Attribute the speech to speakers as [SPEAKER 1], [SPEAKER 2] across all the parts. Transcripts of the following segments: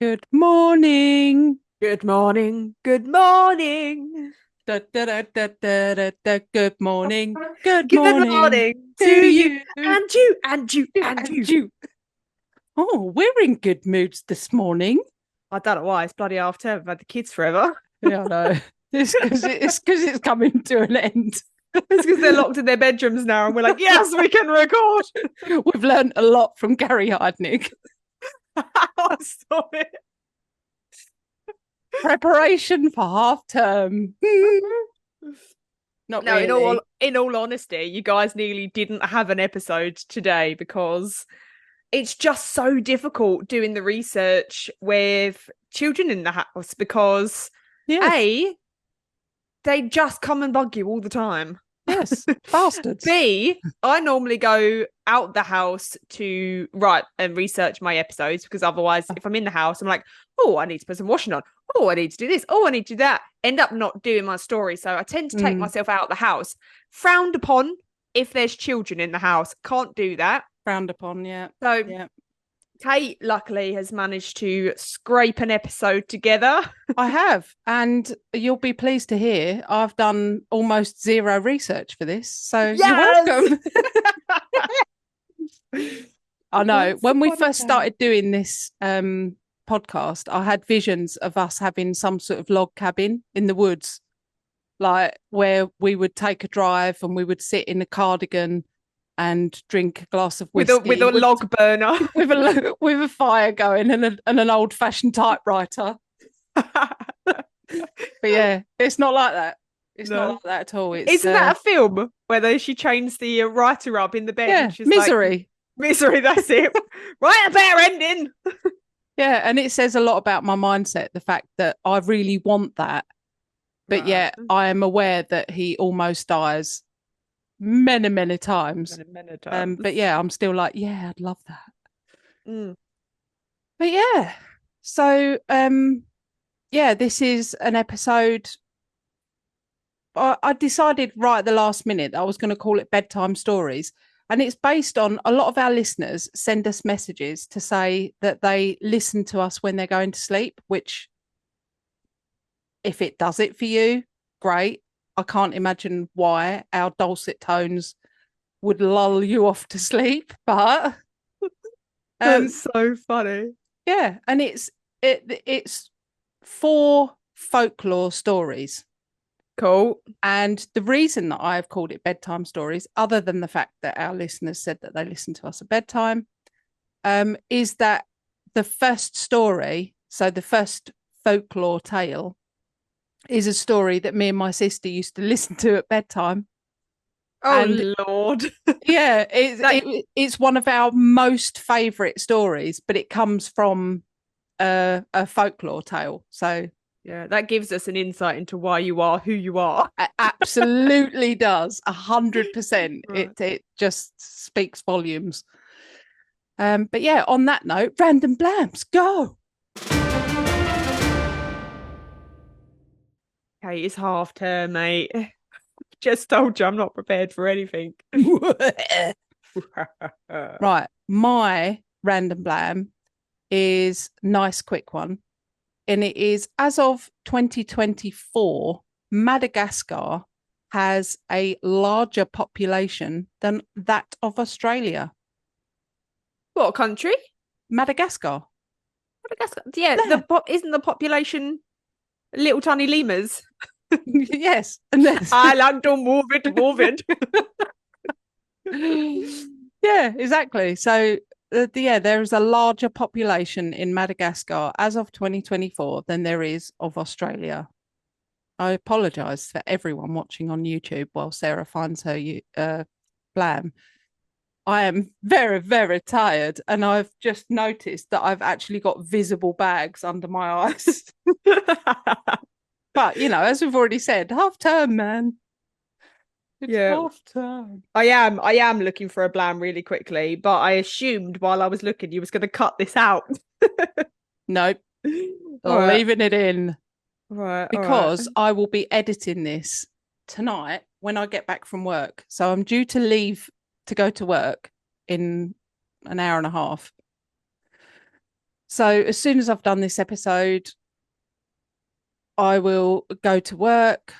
[SPEAKER 1] Good morning.
[SPEAKER 2] Good morning. Good morning.
[SPEAKER 1] Da, da, da, da, da, da, da. Good morning. Good
[SPEAKER 2] Good
[SPEAKER 1] morning
[SPEAKER 2] morning
[SPEAKER 1] to
[SPEAKER 2] to you
[SPEAKER 1] you.
[SPEAKER 2] and you and you
[SPEAKER 1] You
[SPEAKER 2] and
[SPEAKER 1] and
[SPEAKER 2] you.
[SPEAKER 1] you. Oh, we're in good moods this morning.
[SPEAKER 2] I don't know why. It's bloody half term. I've had the kids forever.
[SPEAKER 1] Yeah, I know. It's coming to an end.
[SPEAKER 2] It's because they're locked in their bedrooms now, and we're like, yes, we can record.
[SPEAKER 1] We've learned a lot from Gary Hardnick.
[SPEAKER 2] Stop it.
[SPEAKER 1] Preparation for half term. Not
[SPEAKER 2] No,
[SPEAKER 1] really.
[SPEAKER 2] in all honesty, you guys nearly didn't have an episode today because it's just so difficult doing the research with children in the house because
[SPEAKER 1] Yes.
[SPEAKER 2] A, they just come and bug you all the time.
[SPEAKER 1] Yes. Bastards.
[SPEAKER 2] B, I normally go out the house to write and research my episodes because otherwise, if I'm in the house, I'm like, oh, I need to put some washing on. Oh, I need to do this. Oh, I need to do that. End up not doing my story. So I tend to take
[SPEAKER 1] Mm,
[SPEAKER 2] myself out of the house. Frowned upon if there's children in the house. Can't do that.
[SPEAKER 1] frowned upon. Yeah.
[SPEAKER 2] So
[SPEAKER 1] Yeah.
[SPEAKER 2] Kate, luckily, has managed to scrape an episode together.
[SPEAKER 1] I have, and you'll be pleased to hear I've done almost zero research for this. So you're
[SPEAKER 2] Yes!
[SPEAKER 1] welcome. I know.
[SPEAKER 2] Once
[SPEAKER 1] When we
[SPEAKER 2] upon a
[SPEAKER 1] first
[SPEAKER 2] time.
[SPEAKER 1] started doing this podcast, I had visions of us having some sort of log cabin in the woods, like where we would take a drive and we would sit in a cardigan and drink a glass of
[SPEAKER 2] With
[SPEAKER 1] whiskey
[SPEAKER 2] a log burner.
[SPEAKER 1] with a fire going and an old fashioned typewriter. But yeah, it's not like that. It's not
[SPEAKER 2] No.
[SPEAKER 1] like that at all. It's
[SPEAKER 2] Isn't that a film where she chains the writer up in the bed and
[SPEAKER 1] yeah,
[SPEAKER 2] she's like,
[SPEAKER 1] misery.
[SPEAKER 2] misery, that's it. Right, a better ending.
[SPEAKER 1] Yeah, and it says a lot about my mindset, the fact that I really want that, but
[SPEAKER 2] Right.
[SPEAKER 1] yet I am aware that he almost dies many, many times.
[SPEAKER 2] Many, many
[SPEAKER 1] But
[SPEAKER 2] times.
[SPEAKER 1] yeah, I'm still like, yeah, I'd love that.
[SPEAKER 2] Mm.
[SPEAKER 1] But yeah. So yeah, this is an episode. I decided right at the last minute that I was going to call it Bedtime Stories. And it's based on a lot of our listeners send us messages to say that they listen to us when they're going to sleep, which, if it does it for you, great. I can't imagine why our dulcet tones would lull you off to sleep, but um,
[SPEAKER 2] That's so funny.
[SPEAKER 1] yeah, and it's four folklore stories.
[SPEAKER 2] Cool.
[SPEAKER 1] And the reason that I've called it bedtime stories, other than the fact that our listeners said that they listen to us at bedtime, is that the first story, so the first folklore tale, is a story that me and my sister used to listen to at bedtime. And
[SPEAKER 2] Oh Lord.
[SPEAKER 1] yeah,
[SPEAKER 2] That
[SPEAKER 1] it's one of our most favourite stories, but it comes from a folklore tale. So
[SPEAKER 2] yeah, that gives us an insight into why you are who you are.
[SPEAKER 1] it absolutely does 100%.
[SPEAKER 2] Right.
[SPEAKER 1] It just speaks volumes. But yeah, on that note, random blams, go.
[SPEAKER 2] Okay, it's half term, mate. Just told you I'm not prepared for anything.
[SPEAKER 1] Right, my random blam is nice quick one, and it is as of 2024, Madagascar has a larger population than that of Australia.
[SPEAKER 2] What country?
[SPEAKER 1] Madagascar.
[SPEAKER 2] Madagascar. Yeah,
[SPEAKER 1] There.
[SPEAKER 2] isn't the population little tiny lemurs?
[SPEAKER 1] Yes, and there's
[SPEAKER 2] I like to move it, move it.
[SPEAKER 1] yeah, exactly. So yeah, there is a larger population in Madagascar as of 2024 than there is of Australia. I apologise for everyone watching on YouTube while Sarah finds her blam. I am very, very tired, and I've just noticed that I've actually got visible bags under my eyes. But as we've already said, half term, man. It's
[SPEAKER 2] Yeah,
[SPEAKER 1] half term.
[SPEAKER 2] I am looking for a blam really quickly, but I assumed while I was looking you was going to cut this out.
[SPEAKER 1] Nope,
[SPEAKER 2] All right,
[SPEAKER 1] leaving it in
[SPEAKER 2] all right.
[SPEAKER 1] because I will be editing this tonight when I get back from work. So I'm due to leave to go to work in an hour and a half. So as soon as I've done this episode, I will go to work.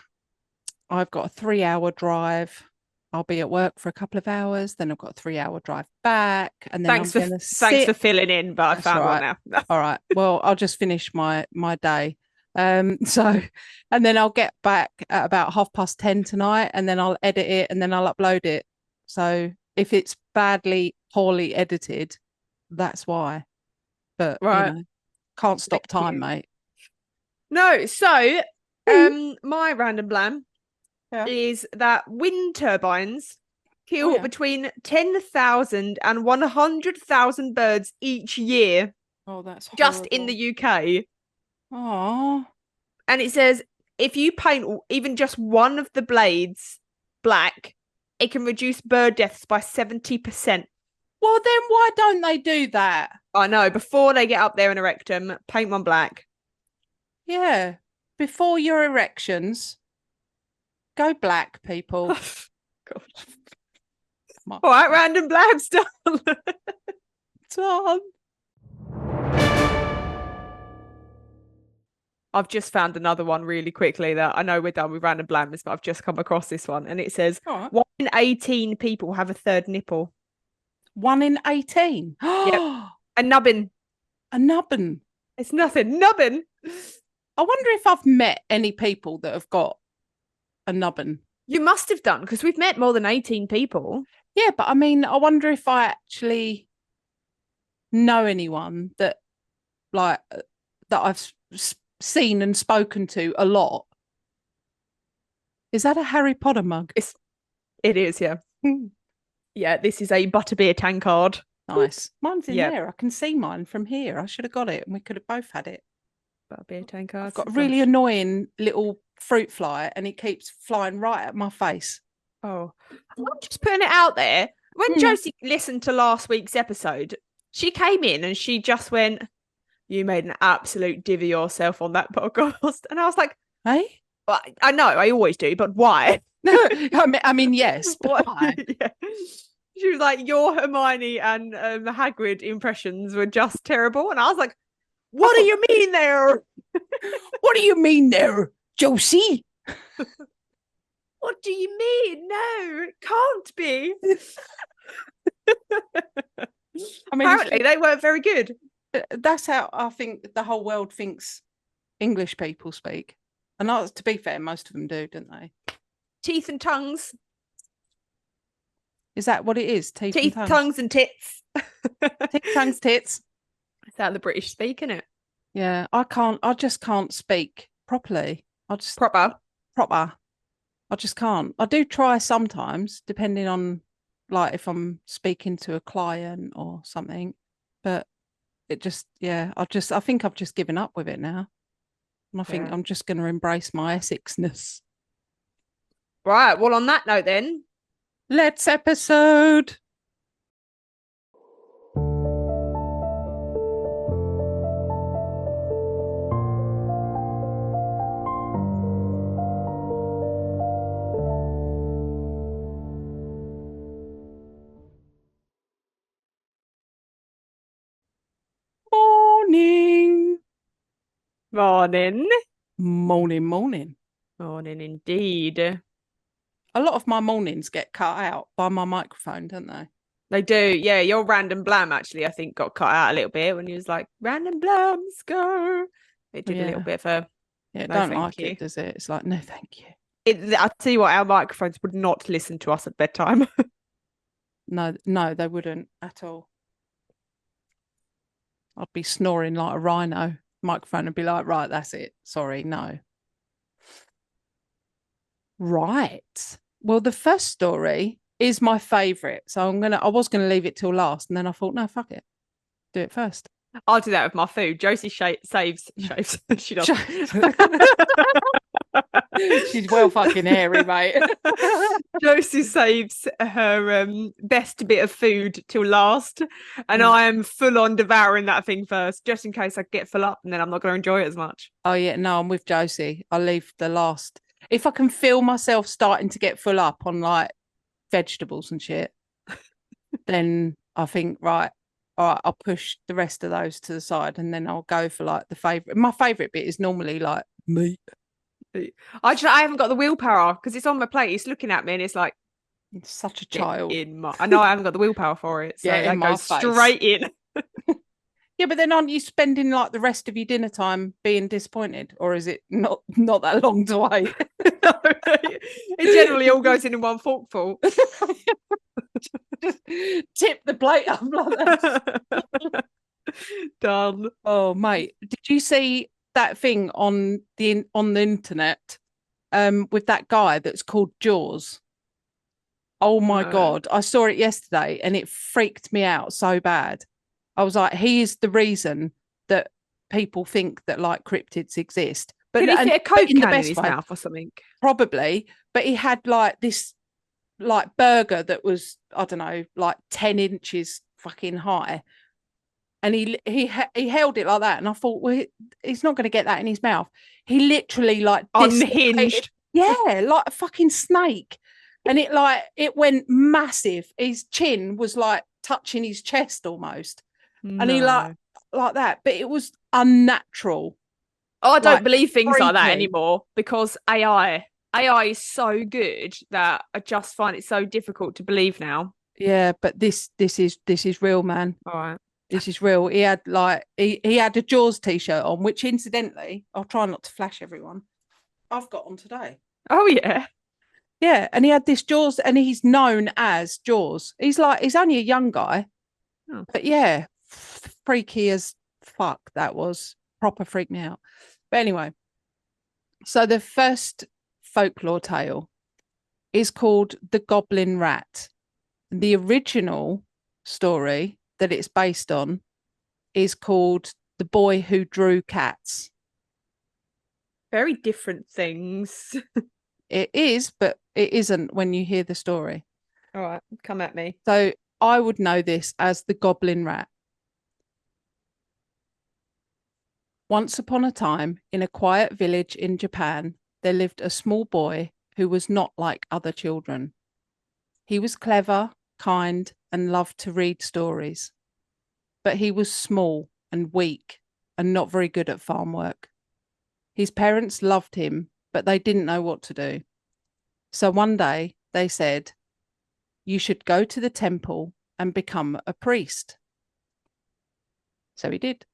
[SPEAKER 1] I've got a 3-hour drive. I'll be at work for a couple of hours. Then I've got a 3-hour drive back. And then
[SPEAKER 2] Thanks
[SPEAKER 1] I'm going to
[SPEAKER 2] thanks for filling in, but I found one now.
[SPEAKER 1] All right. Well, I'll just finish my day. So, and then I'll get back at about 10:30 tonight, and then I'll edit it, and then I'll upload it. So if it's poorly edited, that's why. But
[SPEAKER 2] Right.
[SPEAKER 1] can't stop time, mate.
[SPEAKER 2] No, so my random blam is that wind turbines kill between 10,000 and 100,000 birds each year.
[SPEAKER 1] Oh, that's horrible.
[SPEAKER 2] Just in the UK.
[SPEAKER 1] Oh.
[SPEAKER 2] And it says if you paint even just one of the blades black, it can reduce bird deaths by 70%.
[SPEAKER 1] Well, then why don't they do that?
[SPEAKER 2] I know. Before they get up there and erect them, paint one black.
[SPEAKER 1] Yeah. Before your erections, go black, people.
[SPEAKER 2] God. All right, random blabs done.
[SPEAKER 1] Done.
[SPEAKER 2] I've just found another one really quickly that I know we're done with random blams, but I've just come across this one. And it says 1 in 18 people have a third nipple.
[SPEAKER 1] 1 in 18?
[SPEAKER 2] Yep. A nubbin.
[SPEAKER 1] A nubbin.
[SPEAKER 2] It's nothing. Nubbin.
[SPEAKER 1] I wonder if I've met any people that have got a nubbin.
[SPEAKER 2] You must have done, because we've met more than 18 people.
[SPEAKER 1] Yeah, but I mean, I wonder if I actually know anyone that I've seen and spoken to a lot. Is that a Harry Potter mug?
[SPEAKER 2] It is, yeah. Yeah, this is a butterbeer tankard.
[SPEAKER 1] Nice. Mine's in there. I can see mine from here. I should have got it and we could have both had it.
[SPEAKER 2] Butterbeer tankard.
[SPEAKER 1] I've got a really annoying little fruit fly and it keeps flying right at my face.
[SPEAKER 2] Oh, I'm just putting it out there. When Josie listened to last week's episode, she came in and she just went, "You made an absolute divvy yourself on that podcast." And I was like,
[SPEAKER 1] "Hey,
[SPEAKER 2] well, I know, I always do, but why?"
[SPEAKER 1] I mean, yes, but why?
[SPEAKER 2] Yeah. She was like, "Your Hermione and Hagrid impressions were just terrible," and I was like, "What do you mean there?
[SPEAKER 1] What do you mean there, Josie?"
[SPEAKER 2] What do you mean? No, it can't be. I mean, apparently they weren't very good.
[SPEAKER 1] That's how I think the whole world thinks English people speak. And to be fair, most of them do, don't they?
[SPEAKER 2] Teeth and tongues.
[SPEAKER 1] Is that what it is? Teeth and
[SPEAKER 2] tongues and tits.
[SPEAKER 1] Teeth, tongues, tits.
[SPEAKER 2] Is that the British speak, isn't it?
[SPEAKER 1] Yeah, I just can't speak properly.
[SPEAKER 2] Proper.
[SPEAKER 1] I just can't. I do try sometimes, depending on like if I'm speaking to a client or something. But it just, I think I've just given up with it now. And I think I'm just going to embrace my Essexness.
[SPEAKER 2] Right. Well, on that note then,
[SPEAKER 1] let's episode. Morning
[SPEAKER 2] indeed.
[SPEAKER 1] A lot of my mornings get cut out by my microphone, don't they?
[SPEAKER 2] They do. Yeah, your random blam actually I think got cut out a little bit when you was like, "Random blams go." It did a little bit for
[SPEAKER 1] no, don't like it, does it? It's like, no thank you.
[SPEAKER 2] I'll tell you what, our microphones would not listen to us at bedtime.
[SPEAKER 1] No, they wouldn't at all. I'd be snoring like a rhino. Microphone would be like, "Right, that's it. Sorry, no." Right. Well, the first story is my favourite. So I was gonna leave it till last, and then I thought, no, fuck it. Do it first.
[SPEAKER 2] I'll do that with my food. Josie shaves. She does.
[SPEAKER 1] She's well fucking hairy, mate.
[SPEAKER 2] Josie saves her best bit of food till last, and I am full on devouring that thing first, just in case I get full up, and then I'm not going to enjoy it as much.
[SPEAKER 1] Oh yeah, no, I'm with Josie. I'll leave the last. If I can feel myself starting to get full up on like vegetables and shit, then I think, right, all right, I'll push the rest of those to the side and then I'll go for like the favorite. My favorite bit is normally like meat.
[SPEAKER 2] I haven't got the willpower because it's on my plate. It's looking at me and it's like,
[SPEAKER 1] It's such a
[SPEAKER 2] get
[SPEAKER 1] child.
[SPEAKER 2] in my. I know I haven't got the willpower for it, so
[SPEAKER 1] Yeah, in
[SPEAKER 2] that
[SPEAKER 1] my
[SPEAKER 2] goes
[SPEAKER 1] face.
[SPEAKER 2] straight in.
[SPEAKER 1] Yeah, but then aren't you spending like the rest of your dinner time being disappointed, or is it not that long to wait?
[SPEAKER 2] No, it generally all goes in one forkful.
[SPEAKER 1] Just tip the plate up like that.
[SPEAKER 2] Done.
[SPEAKER 1] Oh, mate, did you see that thing on the internet with that guy that's called Jaws? Oh my
[SPEAKER 2] No.
[SPEAKER 1] God, I saw it yesterday and it freaked me out so bad. I was like, he is the reason that people think that like cryptids exist. But
[SPEAKER 2] Did he fit a Coke
[SPEAKER 1] in the
[SPEAKER 2] can in
[SPEAKER 1] best
[SPEAKER 2] his
[SPEAKER 1] way,
[SPEAKER 2] mouth or something?
[SPEAKER 1] probably. But he had like this like burger that was, I don't know, like 10 inches fucking high. And he held it like that. And I thought, well, he's not going to get that in his mouth. He literally like
[SPEAKER 2] Unhinged.
[SPEAKER 1] Yeah, like a fucking snake. And it went massive. His chin was like touching his chest almost. And he like that. But it was unnatural.
[SPEAKER 2] Oh, I don't
[SPEAKER 1] like,
[SPEAKER 2] believe things like that
[SPEAKER 1] freaky.
[SPEAKER 2] anymore because AI is so good that I just find it so difficult to believe now.
[SPEAKER 1] Yeah, but this is real, man.
[SPEAKER 2] All right.
[SPEAKER 1] This is real. He had like he had a Jaws t-shirt on, which incidentally, I'll try not to flash everyone. I've got on today.
[SPEAKER 2] Oh yeah.
[SPEAKER 1] Yeah, and he had this Jaws, and he's known as Jaws. He's only a young guy, but yeah, freaky as fuck. That was proper freak me out. But anyway, so the first folklore tale is called The Goblin Rat. The original story that it's based on is called The Boy Who Drew Cats.
[SPEAKER 2] Very different things.
[SPEAKER 1] It is, but it isn't when you hear the story.
[SPEAKER 2] All right, come at me.
[SPEAKER 1] So I would know this as the Goblin Rat. Once upon a time, in a quiet village in Japan, there lived a small boy who was not like other children. He was clever, kind, and loved to read stories. But he was small and weak and not very good at farm work. His parents loved him, but they didn't know what to do. So one day they said, "You should go to the temple and become a priest." So he did.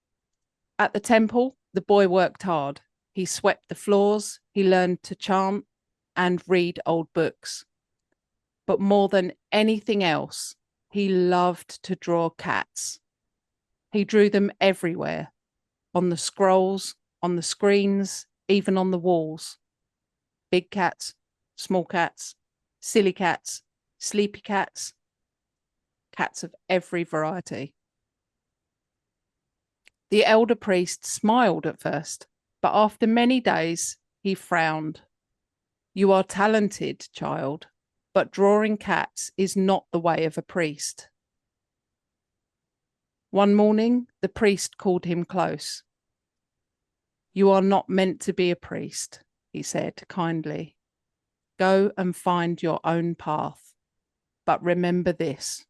[SPEAKER 1] At the temple, the boy worked hard. He swept the floors, he learned to chant and read old books. But more than anything else, he loved to draw cats. He drew them everywhere, on the scrolls, on the screens, even on the walls. Big cats, small cats, silly cats, sleepy cats, cats of every variety. The elder priest smiled at first, but after many days, he frowned. "You are talented, child, but drawing cats is not the way of a priest." One morning, the priest called him close. "You are not meant to be a priest," he said kindly. "Go and find your own path. But remember this: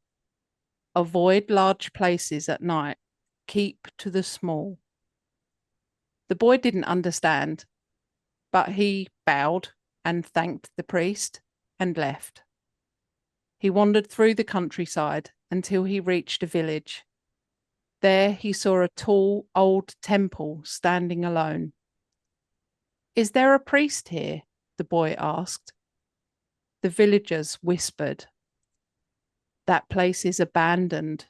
[SPEAKER 1] avoid large places at night. Keep to the small." The boy didn't understand, but he bowed and thanked the priest and left. He wandered through the countryside until he reached a village. There he saw a tall old temple standing alone. "Is there a priest here?" the boy asked. The villagers whispered, "That place is abandoned.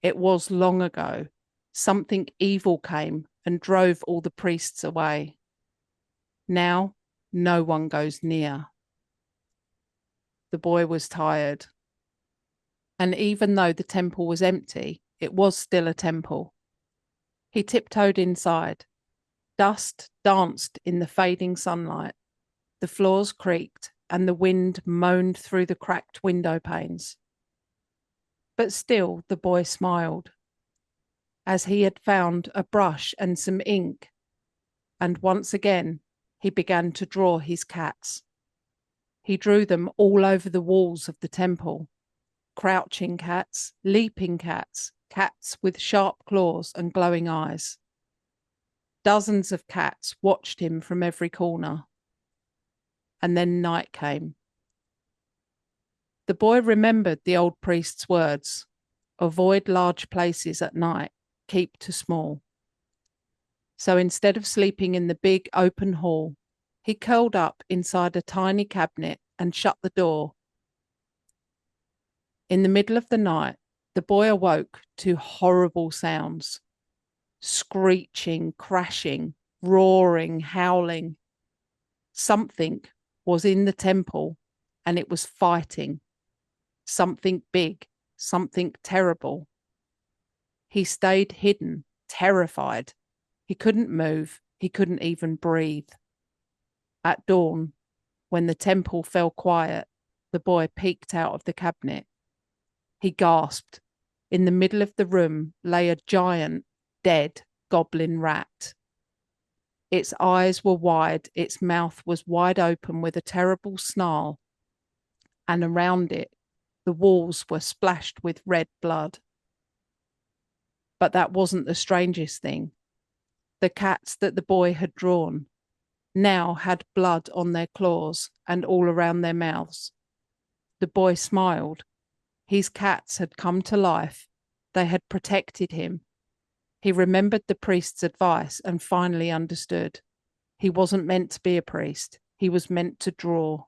[SPEAKER 1] It was long ago. Something evil came and drove all the priests away. Now no one goes near." The boy was tired. And even though the temple was empty, it was still a temple. He tiptoed inside. Dust danced in the fading sunlight. The floors creaked and the wind moaned through the cracked window panes. But still the boy smiled, as he had found a brush and some ink, and once again he began to draw his cats. He drew them all over the walls of the temple: crouching cats, leaping cats, cats with sharp claws and glowing eyes. Dozens of cats watched him from every corner. And then night came. The boy remembered the old priest's words: avoid large places at night, keep to small. So instead of sleeping in the big open hall, he curled up inside a tiny cabinet and shut the door. In the middle of the night, the boy awoke to horrible sounds: screeching, crashing, roaring, howling. Something was in the temple and it was fighting. Something big, something terrible. He stayed hidden, terrified. He couldn't move. He couldn't even breathe. At dawn, when the temple fell quiet, the boy peeked out of the cabinet. He gasped. In the middle of the room lay a giant, dead goblin rat. Its eyes were wide, its mouth was wide open with a terrible snarl, and around it, the walls were splashed with red blood. But that wasn't the strangest thing. The cats that the boy had drawn now had blood on their claws and all around their mouths. The boy smiled. His cats had come to life. They had protected him. He remembered the priest's advice and finally understood. He wasn't meant to be a priest. He was meant to draw.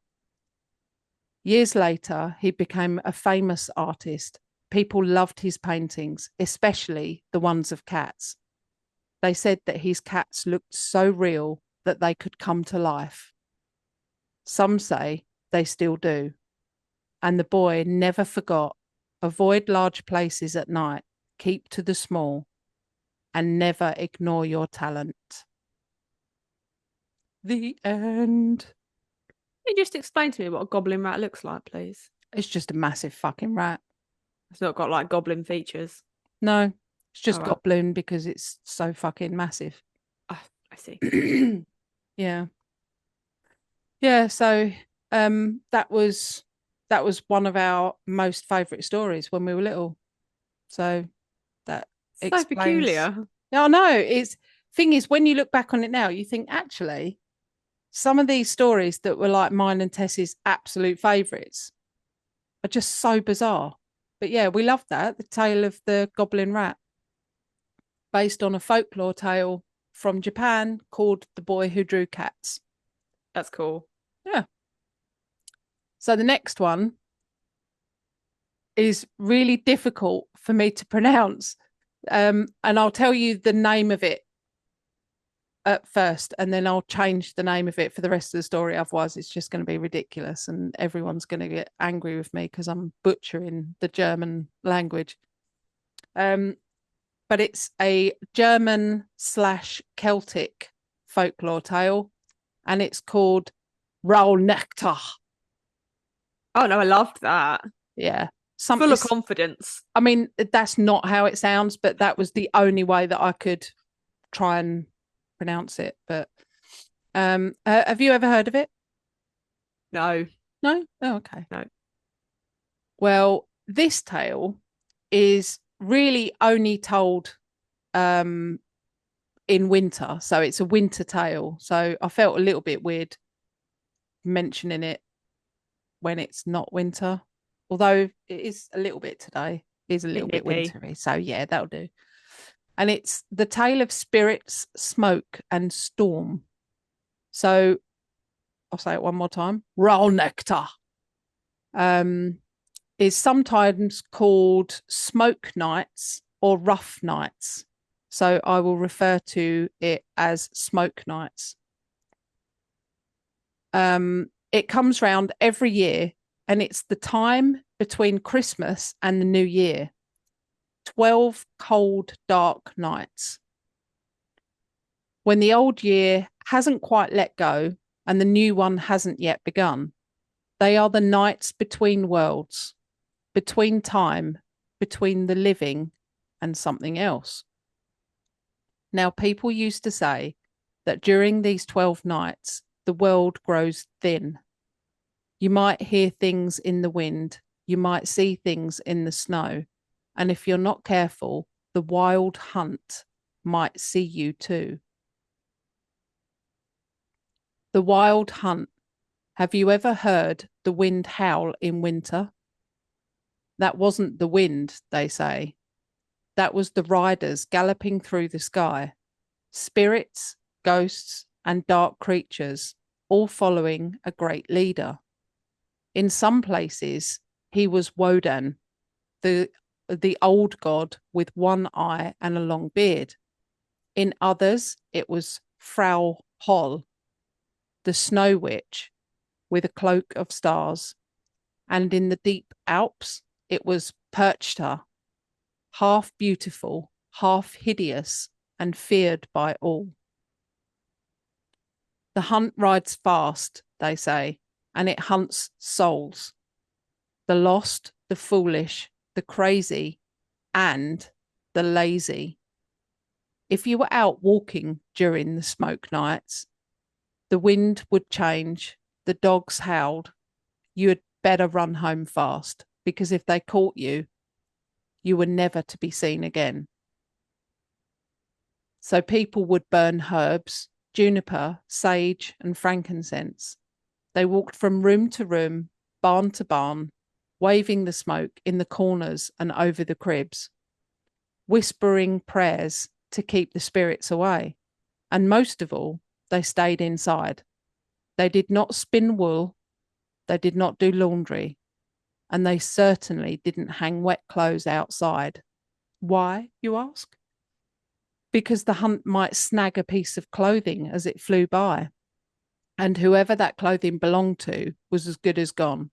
[SPEAKER 1] Years later, he became a famous artist. People loved his paintings, especially the ones of cats. They said that his cats looked so real that they could come to life. Some say they still do. And the boy never forgot: avoid large places at night, keep to the small, and never ignore your talent. The end.
[SPEAKER 2] Can you just explain to me what a goblin rat looks like, please?
[SPEAKER 1] It's just a massive fucking rat.
[SPEAKER 2] It's not got like goblin features.
[SPEAKER 1] No, it's just
[SPEAKER 2] All right.
[SPEAKER 1] Goblin because it's so fucking massive.
[SPEAKER 2] Oh, I see.
[SPEAKER 1] Yeah. Yeah, so that was one of our most favourite stories when we were little. So that
[SPEAKER 2] So
[SPEAKER 1] explains.
[SPEAKER 2] peculiar.
[SPEAKER 1] Yeah, I know. Thing is, when you look back on it now, you think actually some of these stories that were like mine and Tess's absolute favourites are just so bizarre. But yeah, we loved that. The tale of the goblin rat, based on a folklore tale from Japan called The Boy Who Drew Cats.
[SPEAKER 2] That's cool.
[SPEAKER 1] Yeah. So the next one is really difficult for me to pronounce. And I'll tell you the name of it at first, and then I'll change the name of it for the rest of the story. Otherwise, it's just going to be ridiculous and everyone's going to get angry with me because I'm butchering the German language. But it's a German/Celtic folklore tale, and it's called Rauhnächte.
[SPEAKER 2] Oh no, I loved that.
[SPEAKER 1] Yeah.
[SPEAKER 2] Full of confidence.
[SPEAKER 1] I mean, that's not how it sounds, but that was the only way that I could try and pronounce it. But have you ever heard of it?
[SPEAKER 2] No.
[SPEAKER 1] No? Oh, okay.
[SPEAKER 2] No.
[SPEAKER 1] Well, this tale is really only told in winter. So it's a winter tale. So I felt a little bit weird mentioning it when it's not winter. Although it is a little bit today. It is a little bit wintry. So yeah, that'll do. And it's the tale of spirits, smoke, and storm. So I'll say it one more time. Rauhnächte is sometimes called smoke nights or rough nights. So I will refer to it as smoke nights. It comes round every year, and it's the time between Christmas and the New Year. 12 cold, dark nights. When the old year hasn't quite let go and the new one hasn't yet begun, they are the nights between worlds, between time, between the living and something else. Now, people used to say that during these 12 nights, the world grows thin. You might hear things in the wind. You might see things in the snow. And if you're not careful, the wild hunt might see you too. The wild hunt. Have you ever heard the wind howl in winter? That wasn't the wind, they say. That was the riders galloping through the sky. Spirits, ghosts, and dark creatures, all following a great leader. In some places, he was Wodan, the old god with one eye and a long beard. In others, it was Frau Holl, the snow witch with a cloak of stars. And in the deep Alps, it was Perchta, half beautiful, half hideous, and feared by all. The hunt rides fast, they say, and it hunts souls. The lost, the foolish, the crazy, and the lazy. If you were out walking during the smoke nights, the wind would change, the dogs howled. You had better run home fast, because if they caught you, you were never to be seen again. So people would burn herbs, juniper, sage, and frankincense. They walked from room to room, barn to barn, waving the smoke in the corners and over the cribs, whispering prayers to keep the spirits away. And most of all, they stayed inside. They did not spin wool, they did not do laundry, and they certainly didn't hang wet clothes outside. Why, you ask? Because the hunt might snag a piece of clothing as it flew by, and whoever that clothing belonged to was as good as gone.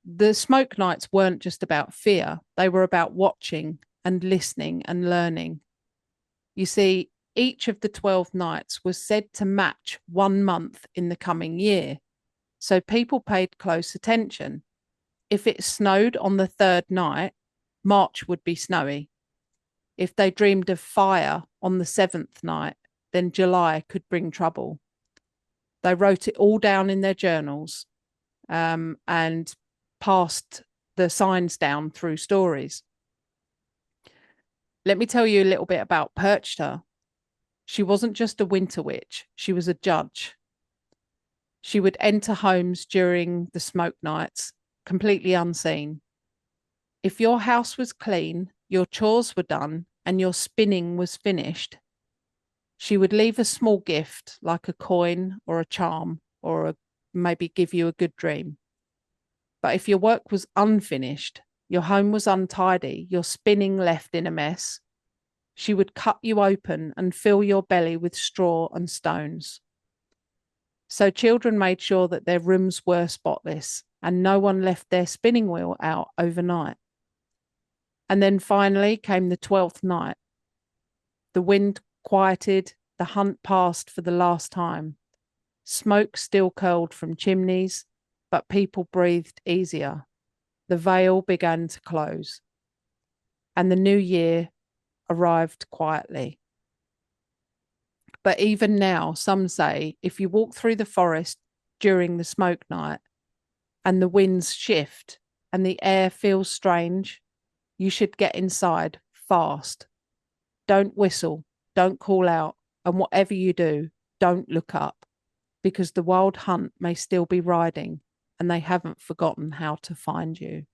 [SPEAKER 1] The smoke nights weren't just about fear, they were about watching and listening and learning. You see, each of the 12 nights was said to match 1 month in the coming year, so people paid close attention. If it snowed on the 3rd night, March would be snowy. If they dreamed of fire on the 7th night, then July could bring trouble. They wrote it all down in their journals and passed the signs down through stories. Let me tell you a little bit about Perchta. She wasn't just a winter witch, she was a judge. She would enter homes during the smoke nights, completely unseen. If your house was clean, your chores were done, and your spinning was finished, she would leave a small gift like a coin or a charm or maybe give you a good dream. But if your work was unfinished, your home was untidy, your spinning left in a mess, she would cut you open and fill your belly with straw and stones. So children made sure that their rooms were spotless and no one left their spinning wheel out overnight. And then finally came the 12th night. The wind quieted, the hunt passed for the last time. Smoke still curled from chimneys, but people breathed easier. The veil began to close, and the new year arrived quietly. But even now, some say if you walk through the forest during the smoke night and the winds shift and the air feels strange, you should get inside fast. Don't whistle, don't call out, and whatever you do, don't look up, because the wild hunt may still be riding and they haven't forgotten how to find you.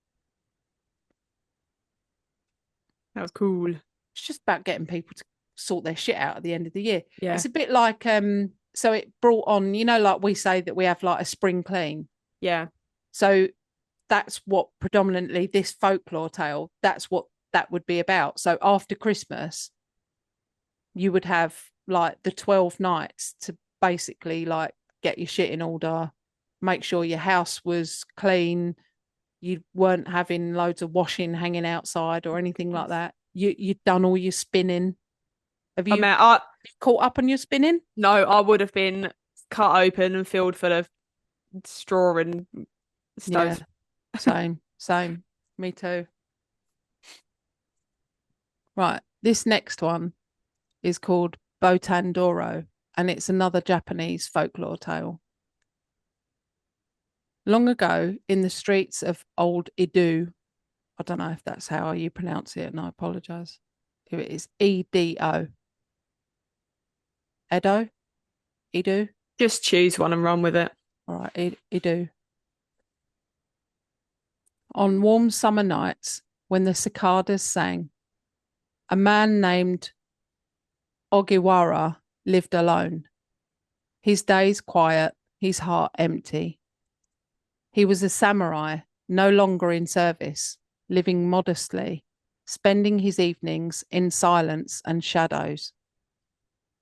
[SPEAKER 2] That was cool.
[SPEAKER 1] It's just about getting people to sort their shit out at the end of the year.
[SPEAKER 2] Yeah.
[SPEAKER 1] It's a bit like, so it brought on, you know, like we say that we have like a spring clean.
[SPEAKER 2] Yeah.
[SPEAKER 1] So that's what predominantly this folklore tale, that's what that would be about. So after Christmas, you would have like the 12 nights to basically like get your shit in order, make sure your house was clean, you weren't having loads of washing hanging outside or anything like that. You'd done all your spinning. Have you caught up on your spinning?
[SPEAKER 2] No, I would have been cut open and filled full of straw and stuff.
[SPEAKER 1] Yeah, same. Me too. Right, this next one is called Botan Dōrō, and it's another Japanese folklore tale. Long ago, in the streets of old Idu, I don't know if that's how you pronounce it, and I apologise. Here it is, Edo. Edo? Edo?
[SPEAKER 2] Just choose one and run with it.
[SPEAKER 1] All right, Edo. On warm summer nights, when the cicadas sang, a man named Ogiwara lived alone. His days quiet, his heart empty. He was a samurai, no longer in service, living modestly, spending his evenings in silence and shadows.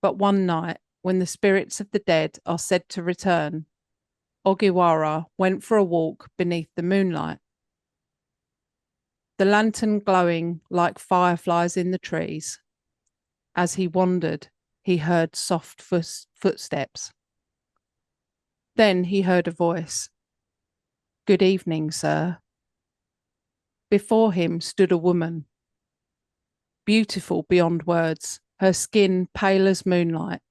[SPEAKER 1] But one night, when the spirits of the dead are said to return, Ogiwara went for a walk beneath the moonlight. The lantern glowing like fireflies in the trees. As he wandered, he heard soft footsteps. Then he heard a voice. "Good evening, sir." Before him stood a woman, beautiful beyond words, her skin pale as moonlight,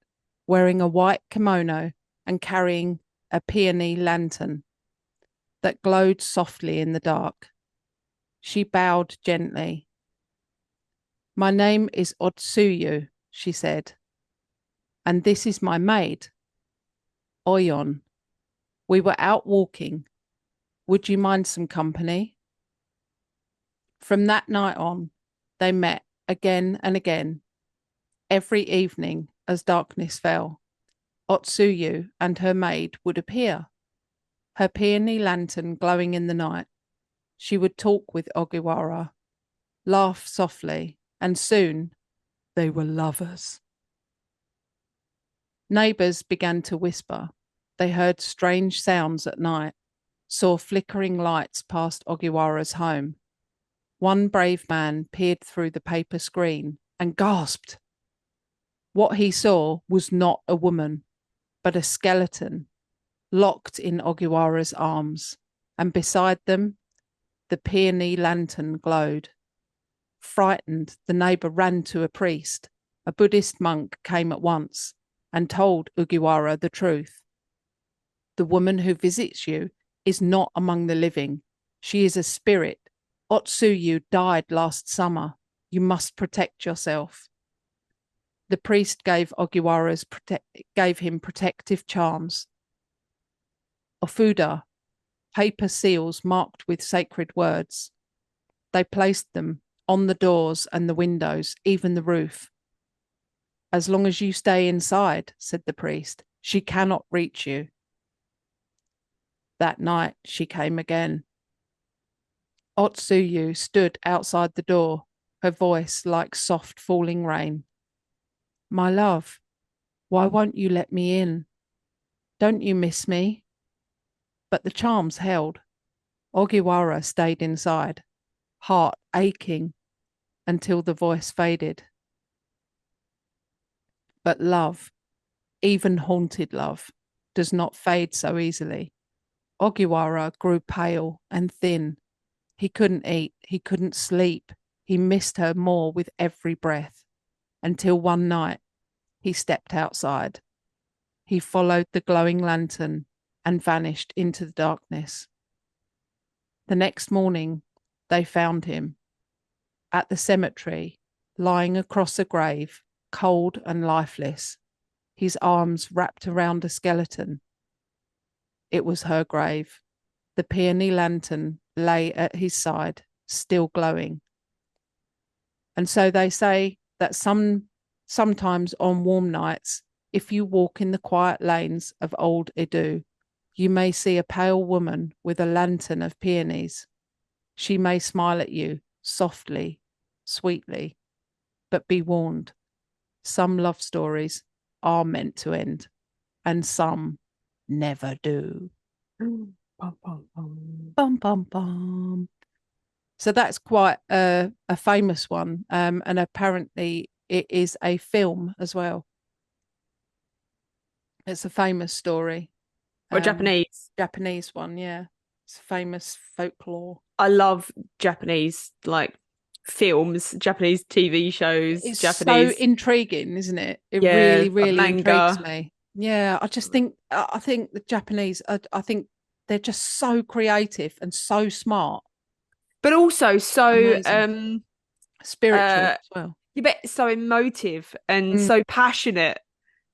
[SPEAKER 1] wearing a white kimono and carrying a peony lantern that glowed softly in the dark. She bowed gently. "My name is Otsuyu," she said, "and this is my maid, Oyon. We were out walking. Would you mind some company?" From that night on, they met again and again. Every evening, as darkness fell, Otsuyu and her maid would appear, her peony lantern glowing in the night. She would talk with Ogiwara, laugh softly, and soon they were lovers. Neighbours began to whisper. They heard strange sounds at night, saw flickering lights past Ogiwara's home. One brave man peered through the paper screen and gasped. What he saw was not a woman, but a skeleton, locked in Ogiwara's arms, and beside them, the peony lantern glowed. Frightened, the neighbour ran to a priest. A Buddhist monk came at once and told Ogiwara the truth. "The woman who visits you is not among the living. She is a spirit. Otsuyu died last summer. You must protect yourself." The priest gave him protective charms. Ofuda, paper seals marked with sacred words. They placed them on the doors and the windows, even the roof. "As long as you stay inside," said the priest, "she cannot reach you." That night she came again. Otsuyu stood outside the door, her voice like soft falling rain. "My love, why won't you let me in? Don't you miss me?" But the charms held. Ogiwara stayed inside, heart aching, until the voice faded. But love, even haunted love, does not fade so easily. Ogiwara grew pale and thin. He couldn't eat, he couldn't sleep. He missed her more with every breath, until one night he stepped outside. He followed the glowing lantern and vanished into the darkness. The next morning, they found him at the cemetery, lying across a grave, cold and lifeless, his arms wrapped around a skeleton. It was her grave. The peony lantern lay at his side, still glowing. And so they say that sometimes on warm nights, if you walk in the quiet lanes of old Edo, you may see a pale woman with a lantern of peonies. She may smile at you softly, sweetly, but be warned, some love stories are meant to end, and some never do.
[SPEAKER 2] Bum, bum, bum.
[SPEAKER 1] Bum, bum, bum. So that's quite a famous one, and apparently it is a film as well. It's a famous story.
[SPEAKER 2] Or Japanese.
[SPEAKER 1] Japanese one, yeah. It's famous folklore.
[SPEAKER 2] I love Japanese films, Japanese TV shows,
[SPEAKER 1] It's
[SPEAKER 2] Japanese.
[SPEAKER 1] so intriguing, isn't it? It
[SPEAKER 2] Yeah,
[SPEAKER 1] really, really
[SPEAKER 2] manga.
[SPEAKER 1] intrigues me. Yeah, I think the Japanese, I think they're just so creative and so smart.
[SPEAKER 2] but also so
[SPEAKER 1] Amazing. Spiritual
[SPEAKER 2] uh
[SPEAKER 1] as well.
[SPEAKER 2] you bet so emotive and
[SPEAKER 1] Mm,
[SPEAKER 2] so passionate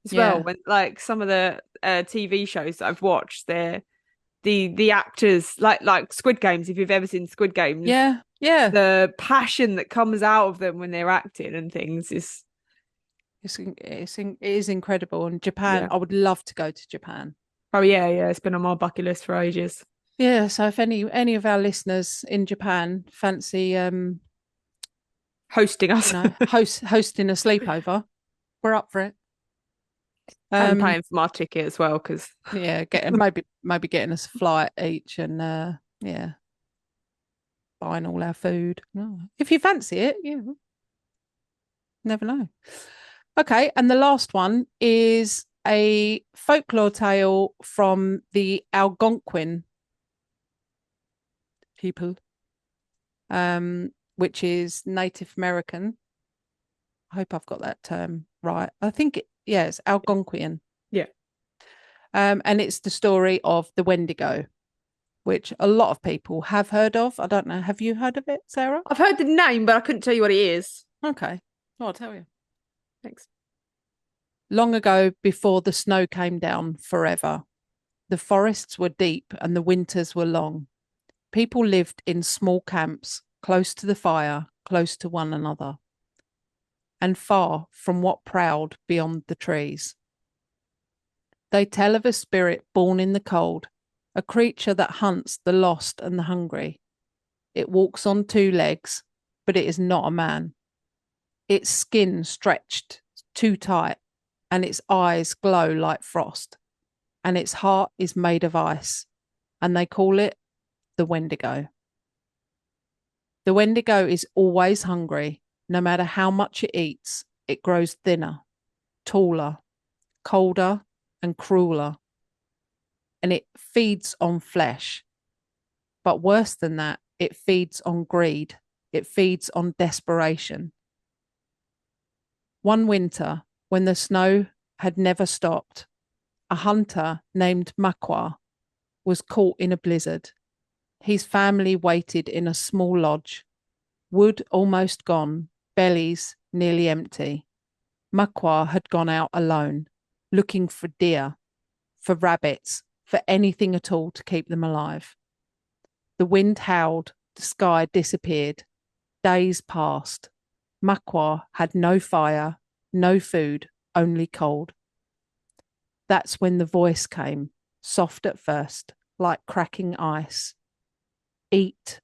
[SPEAKER 2] as well.
[SPEAKER 1] yeah,
[SPEAKER 2] When like some of the TV shows that I've watched, they're the actors like Squid Games, if you've ever seen Squid Games,
[SPEAKER 1] yeah, yeah.
[SPEAKER 2] the passion that comes out of them when they're acting and things is
[SPEAKER 1] It is incredible. And Japan,
[SPEAKER 2] yeah.
[SPEAKER 1] I would love to go to Japan.
[SPEAKER 2] Oh yeah, it's been on my bucket list for ages.
[SPEAKER 1] Yeah, so if any of our listeners in Japan fancy
[SPEAKER 2] Hosting us
[SPEAKER 1] hosting a sleepover, we're up for it.
[SPEAKER 2] and
[SPEAKER 1] Um
[SPEAKER 2] paying for my ticket as well because
[SPEAKER 1] yeah, getting maybe getting us a flight each and yeah, buying all our food. Oh, if you fancy it, yeah. Never know. Okay, and the last one is a folklore tale from the Algonquin people, which is Native American. I hope I've got that term right. I think yeah, it's Algonquian.
[SPEAKER 2] yeah.
[SPEAKER 1] And it's the story of the Wendigo, which a lot of people have heard of. I don't know. Have you heard of it, Sarah?
[SPEAKER 2] I've heard the name, but I couldn't tell you what it is.
[SPEAKER 1] Okay. I'll tell you.
[SPEAKER 2] Thanks.
[SPEAKER 1] Long ago, before the snow came down forever, the forests were deep and the winters were long. People lived in small camps, close to the fire, close to one another, and far from what prowled beyond the trees. They tell of a spirit born in the cold, a creature that hunts the lost and the hungry. It walks on two legs, but it is not a man. Its skin stretched too tight, and its eyes glow like frost, and its heart is made of ice, and they call it the Wendigo. The Wendigo is always hungry. No matter how much it eats, it grows thinner, taller, colder, and crueler. And it feeds on flesh. But worse than that, it feeds on greed. It feeds on desperation. One winter, when the snow had never stopped, a hunter named Makwa was caught in a blizzard. His family waited in a small lodge, wood almost gone, bellies nearly empty. Makwa had gone out alone, looking for deer, for rabbits, for anything at all to keep them alive. The wind howled, the sky disappeared. Days passed. Makwa had no fire, no food, only cold. That's when the voice came, soft at first, like cracking ice. Eat,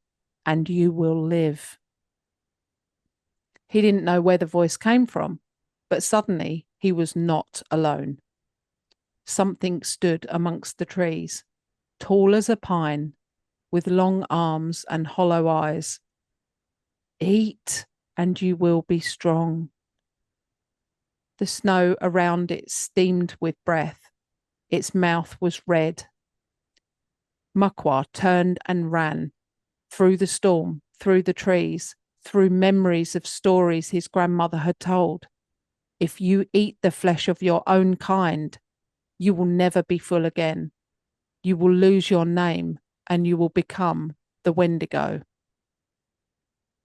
[SPEAKER 1] and you will live. He didn't know where the voice came from, but suddenly he was not alone. Something stood amongst the trees, tall as a pine, with long arms and hollow eyes. Eat, and you will be strong. The snow around it steamed with breath. Its mouth was red. Makwa turned and ran through the storm, through the trees, through memories of stories his grandmother had told. If you eat the flesh of your own kind, you will never be full again. You will lose your name and you will become the Wendigo.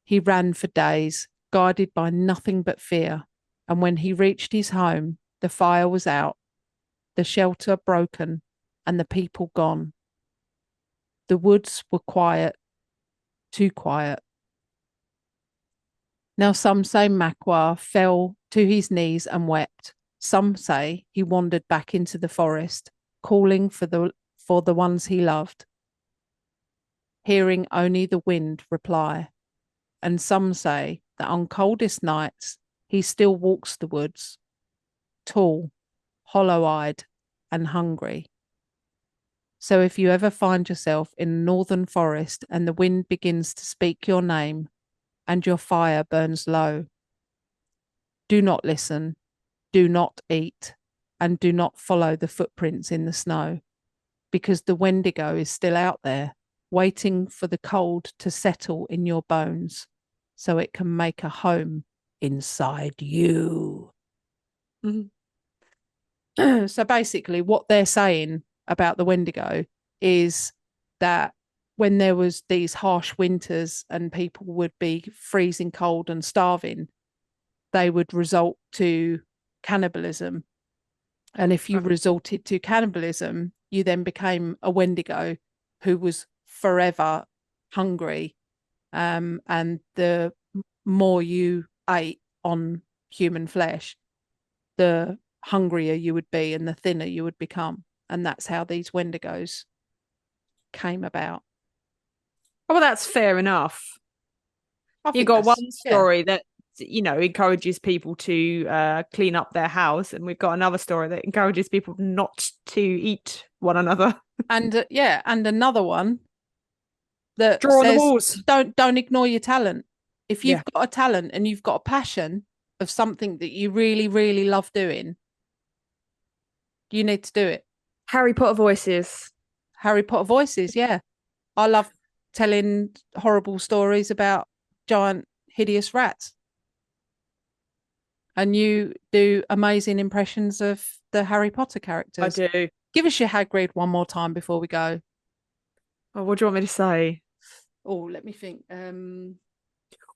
[SPEAKER 1] He ran for days, guided by nothing but fear. And when he reached his home, the fire was out, the shelter broken, and the people gone. The woods were quiet, too quiet. Now some say Makwa fell to his knees and wept. Some say he wandered back into the forest, calling for the ones he loved, hearing only the wind reply. And some say that on coldest nights he still walks the woods, tall, hollow-eyed, and hungry. So if you ever find yourself in a northern forest and the wind begins to speak your name and your fire burns low, do not listen, do not eat, and do not follow the footprints in the snow, because the Wendigo is still out there, waiting for the cold to settle in your bones so it can make a home inside you. Mm-hmm. So basically, what they're saying about the Wendigo is that when there was these harsh winters and people would be freezing cold and starving, they would resort to cannibalism. And if you resorted to cannibalism, you then became a Wendigo who was forever hungry. And the more you ate on human flesh, the hungrier you would be and the thinner you would become. And that's how these Wendigos came about.
[SPEAKER 2] Oh, well, that's fair enough. You got one story that, you know, encourages people to clean up their house, and we've got another story that encourages people not to eat one another.
[SPEAKER 1] And and another one that
[SPEAKER 2] draw on the
[SPEAKER 1] says,
[SPEAKER 2] walls.
[SPEAKER 1] Don't ignore your talent. If you've got a talent and you've got a passion of something that you really, really love doing, you need to do it.
[SPEAKER 2] Harry Potter voices.
[SPEAKER 1] Harry Potter voices, yeah. I love telling horrible stories about giant, hideous rats. And you do amazing impressions of the Harry Potter characters.
[SPEAKER 2] I do.
[SPEAKER 1] Give us your Hagrid one more time before we go.
[SPEAKER 2] Oh, what do you want me to say?
[SPEAKER 1] Oh, let me think.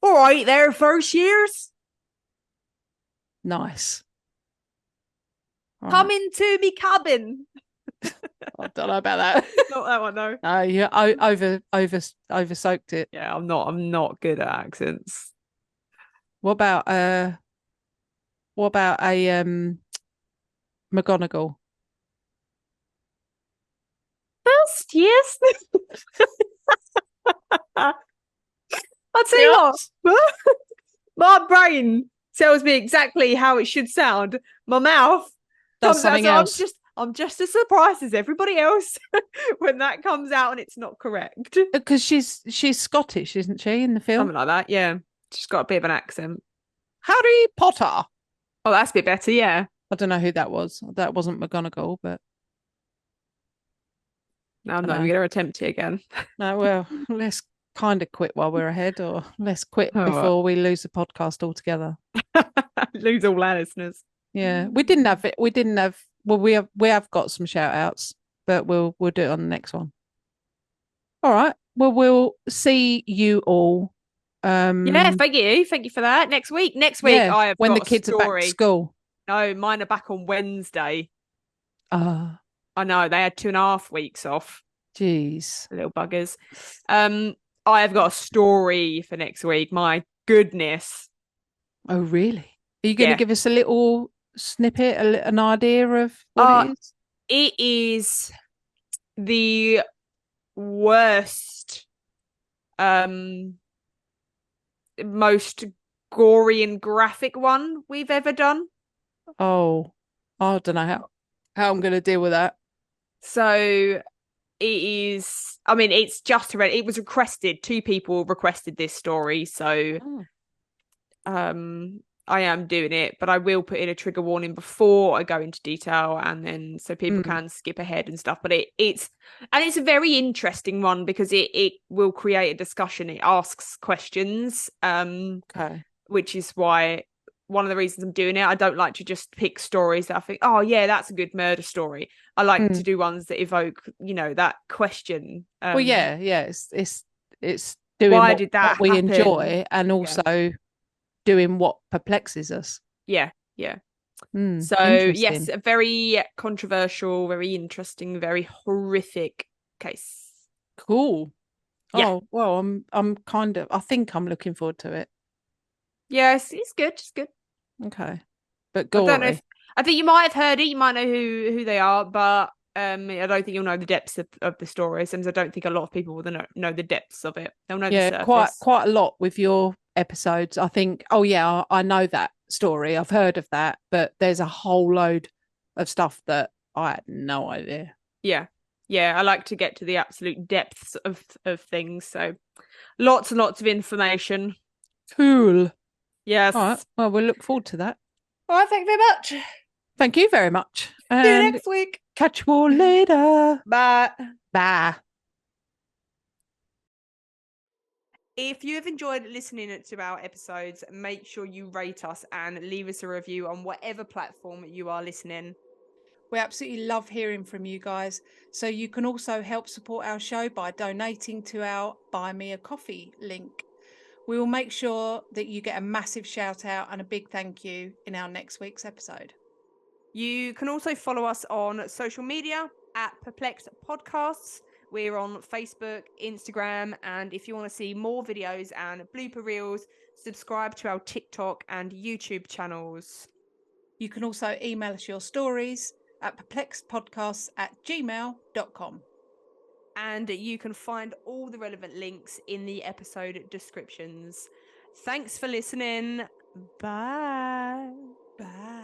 [SPEAKER 2] All right, there, first years.
[SPEAKER 1] Nice.
[SPEAKER 2] Come into me cabin.
[SPEAKER 1] I don't know about that.
[SPEAKER 2] Not that one, no.
[SPEAKER 1] No, you over soaked it.
[SPEAKER 2] Yeah, I'm not good at accents.
[SPEAKER 1] What about a McGonagall?
[SPEAKER 2] First years. I'll tell you what, my brain tells me exactly how it should sound. My mouth
[SPEAKER 1] does something else.
[SPEAKER 2] I'm just as surprised as everybody else when that comes out and it's not correct.
[SPEAKER 1] Because she's Scottish, isn't she, in the film?
[SPEAKER 2] Something like that, yeah. She's got a bit of an accent.
[SPEAKER 1] Harry Potter.
[SPEAKER 2] Oh, that's a bit better, yeah.
[SPEAKER 1] I don't know who that was. That wasn't McGonagall, but
[SPEAKER 2] no, I'm not even going to attempt it again.
[SPEAKER 1] No, well, let's kind of quit while we're ahead, or let's quit before we lose the podcast altogether.
[SPEAKER 2] Lose all our listeners.
[SPEAKER 1] Yeah, we didn't have it. We didn't have. Well, we have got some shout outs, but we'll do it on the next one. All right. Well, we'll see you all.
[SPEAKER 2] Yeah, thank you for that. Next week, I have
[SPEAKER 1] when
[SPEAKER 2] got
[SPEAKER 1] the kids
[SPEAKER 2] a
[SPEAKER 1] are back to school.
[SPEAKER 2] No, mine are back on Wednesday.
[SPEAKER 1] I
[SPEAKER 2] know they had 2.5 weeks off.
[SPEAKER 1] Jeez,
[SPEAKER 2] little buggers. I have got a story for next week. My goodness.
[SPEAKER 1] Oh, really? Are you going to give us a little snippet, an idea of what it is?
[SPEAKER 2] It is the worst, most gory and graphic one we've ever done.
[SPEAKER 1] Oh, I don't know how I'm going to deal with that. So
[SPEAKER 2] it is, I mean, it's just it was requested. 2 people requested this story, so I am doing it, but I will put in a trigger warning before I go into detail, and then so people can skip ahead and stuff. But it's a very interesting one because it will create a discussion. It asks questions, which is why one of the reasons I'm doing it. I don't like to just pick stories that I think, oh yeah, that's a good murder story. I like to do ones that evoke, that question.
[SPEAKER 1] Well, yeah, it's doing
[SPEAKER 2] why
[SPEAKER 1] what,
[SPEAKER 2] did that
[SPEAKER 1] what we
[SPEAKER 2] happen?
[SPEAKER 1] enjoy, and also doing what perplexes us.
[SPEAKER 2] Yeah. So yes, a very controversial, very interesting, very horrific case.
[SPEAKER 1] Cool.
[SPEAKER 2] Yeah.
[SPEAKER 1] Oh well, I think I'm looking forward to it.
[SPEAKER 2] Yes, it's good. It's good.
[SPEAKER 1] Okay, but gory.
[SPEAKER 2] I don't know I think you might have heard it. You might know who they are, but I don't think you'll know the depths of the story. Since I don't think a lot of people will know the depths of it. They'll know the surface.
[SPEAKER 1] quite a lot with your episodes. I think. Oh yeah, I know that story. I've heard of that, but there's a whole load of stuff that I had no idea.
[SPEAKER 2] Yeah. I like to get to the absolute depths of things. So lots and lots of information.
[SPEAKER 1] Cool.
[SPEAKER 2] Yes.
[SPEAKER 1] All right. Well, we'll look forward to that.
[SPEAKER 2] All right. Thank you very much.
[SPEAKER 1] Thank you very much.
[SPEAKER 2] See you next week.
[SPEAKER 1] Catch you all later.
[SPEAKER 2] Bye.
[SPEAKER 1] Bye.
[SPEAKER 2] If you have enjoyed listening to our episodes, make sure you rate us and leave us a review on whatever platform you are listening.
[SPEAKER 1] We absolutely love hearing from you guys. So you can also help support our show by donating to our Buy Me a Coffee link. We will make sure that you get a massive shout out and a big thank you in our next week's episode.
[SPEAKER 2] You can also follow us on social media at Perplexed Podcasts. We're on Facebook, Instagram, and if you want to see more videos and blooper reels, subscribe to our TikTok and YouTube channels.
[SPEAKER 1] You can also email us your stories at perplexedpodcasts@gmail.com.
[SPEAKER 2] And you can find all the relevant links in the episode descriptions. Thanks for listening. Bye.
[SPEAKER 1] Bye.